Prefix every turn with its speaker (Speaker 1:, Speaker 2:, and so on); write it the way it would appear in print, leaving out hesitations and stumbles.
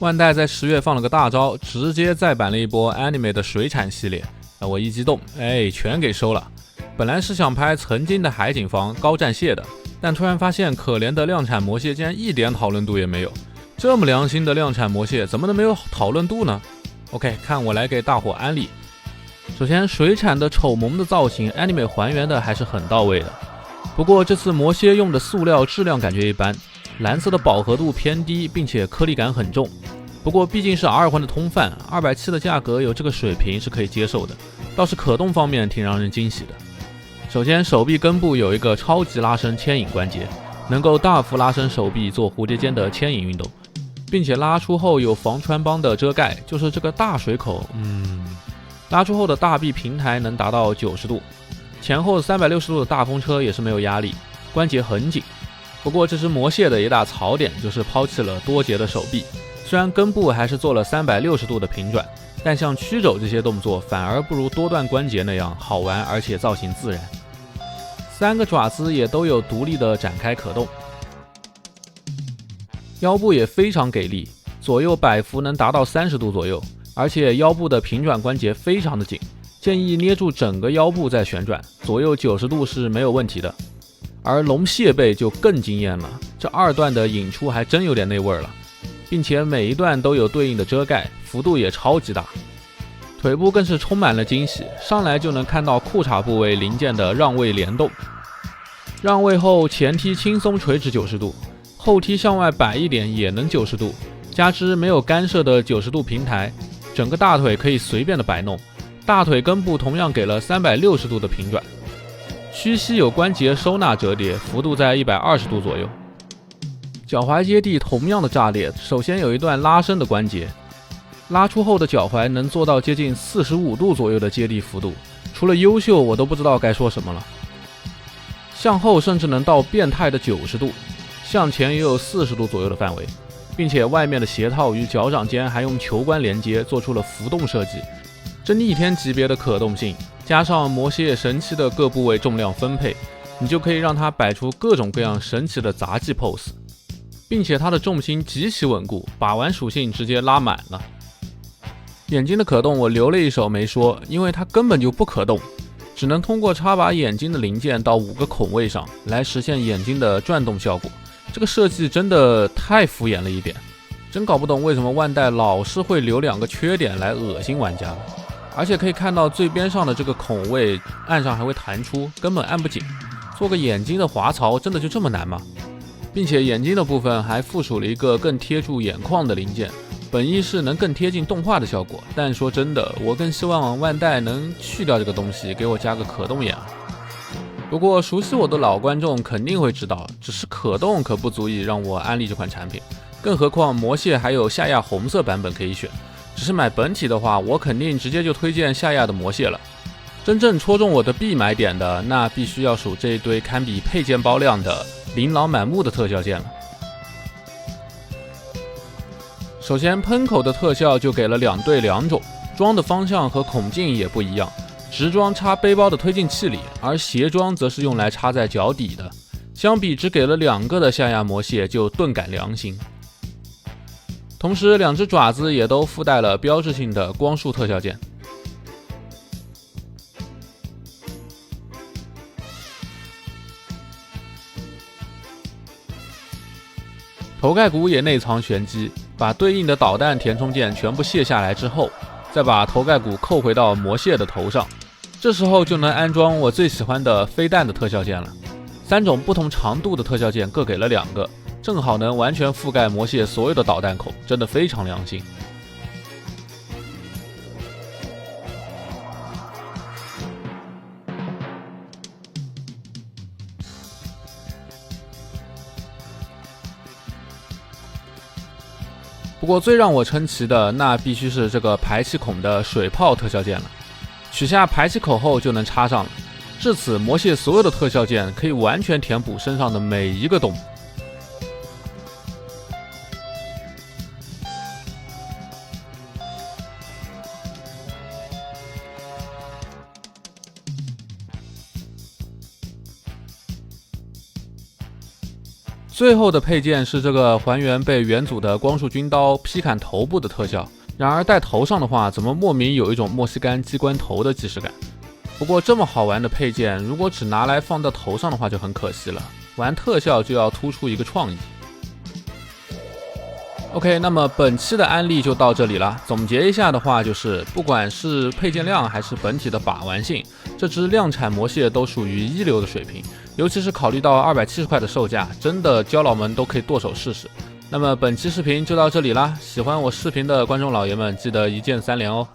Speaker 1: 万代在10月放了个大招，直接再版了一波 Anime 的水产系列。我一激动，全给收了。本来是想拍曾经的海景房高战蟹的，但突然发现可怜的量产魔蟹竟然一点讨论度也没有。这么良心的量产魔蟹怎么能没有讨论度呢？ OK， 看我来给大伙安利。首先，水产的丑萌的造型 Anime 还原的还是很到位的，不过这次魔蝎用的塑料质量感觉一般，蓝色的饱和度偏低，并且颗粒感很重。不过毕竟是 R 环的通贩，270的价格有这个水平是可以接受的。倒是可动方面挺让人惊喜的。首先，手臂根部有一个超级拉伸牵引关节，能够大幅拉伸手臂做蝴蝶肩的牵引运动，并且拉出后有防穿帮的遮盖，就是这个大水口，拉出后的大臂平台能达到90度，前后360度的大风车也是没有压力，关节很紧。不过这只魔蟹的一大槽点就是抛弃了多节的手臂，虽然根部还是做了360度的平转，但像曲肘这些动作反而不如多段关节那样好玩，而且造型自然。3个爪子也都有独立的展开可动，腰部也非常给力，左右摆幅能达到30度左右，而且腰部的平转关节非常的紧，建议捏住整个腰部再旋转，左右90度是没有问题的。而龙蟹背就更惊艳了，这2段的引出还真有点那味儿了，并且每一段都有对应的遮盖，幅度也超级大。腿部更是充满了惊喜，上来就能看到裤衩部位零件的让位联动，让位后前踢轻松垂直90度，后踢向外摆一点也能90度，加之没有干涉的90度平台，整个大腿可以随便的摆弄，大腿根部同样给了360度的平转，屈膝有关节收纳折叠，幅度在120度左右。脚踝接地同样的炸裂，首先有一段拉伸的关节，拉出后的脚踝能做到接近45度左右的接地幅度，除了优秀我都不知道该说什么了。向后甚至能到变态的90度，向前也有40度左右的范围，并且外面的鞋套与脚掌间还用球关连接做出了浮动设计，这逆天级别的可动性，加上魔蝎神奇的各部位重量分配，你就可以让它摆出各种各样神奇的杂技 pose， 并且它的重心极其稳固，把玩属性直接拉满了。眼睛的可动我留了一手没说，因为它根本就不可动，只能通过插把眼睛的零件到5个孔位上来实现眼睛的转动效果。这个设计真的太敷衍了一点，真搞不懂为什么万代老是会留2个缺点来恶心玩家。而且可以看到最边上的这个孔位按上还会弹出，根本按不紧。做个眼睛的滑槽真的就这么难吗？并且眼睛的部分还附属了一个更贴住眼眶的零件，本意是能更贴近动画的效果，但说真的，我更希望万代能去掉这个东西，给我加个可动眼。不过熟悉我的老观众肯定会知道，只是可动可不足以让我安利这款产品，更何况魔蟹还有夏亚红色版本可以选。只是买本体的话，我肯定直接就推荐夏亚的魔蟹了。真正戳中我的必买点的，那必须要数这一堆堪比配件包量的琳琅满目的特效件了。首先喷口的特效就给了2对2种，装的方向和孔径也不一样，直装插背包的推进器里，而斜装则是用来插在脚底的。相比只给了2个的夏亚魔蟹就顿感良心。同时2只爪子也都附带了标志性的光束特效件。头盖骨也内藏玄机，把对应的导弹填充件全部卸下来之后，再把头盖骨扣回到魔蟹的头上，这时候就能安装我最喜欢的飞弹的特效件了。3种不同长度的特效件各给了2个，正好能完全覆盖魔蟹所有的导弹孔，真的非常良心。不过最让我称奇的，那必须是这个排气孔的水泡特效件了。取下排气口后就能插上了，至此魔蟹所有的特效件可以完全填补身上的每一个洞。最后的配件是这个还原被元祖的光束军刀劈砍头部的特效，然而戴头上的话，怎么莫名有一种莫西干机关头的既视感？不过这么好玩的配件，如果只拿来放到头上的话就很可惜了，玩特效就要突出一个创意。OK， 那么本期的安利就到这里了。总结一下的话，就是不管是配件量还是本体的把玩性，这支量产魔蟹都属于一流的水平。尤其是考虑到270块的售价，真的胶佬们都可以剁手试试。那么本期视频就到这里啦，喜欢我视频的观众老爷们，记得一键3连哦。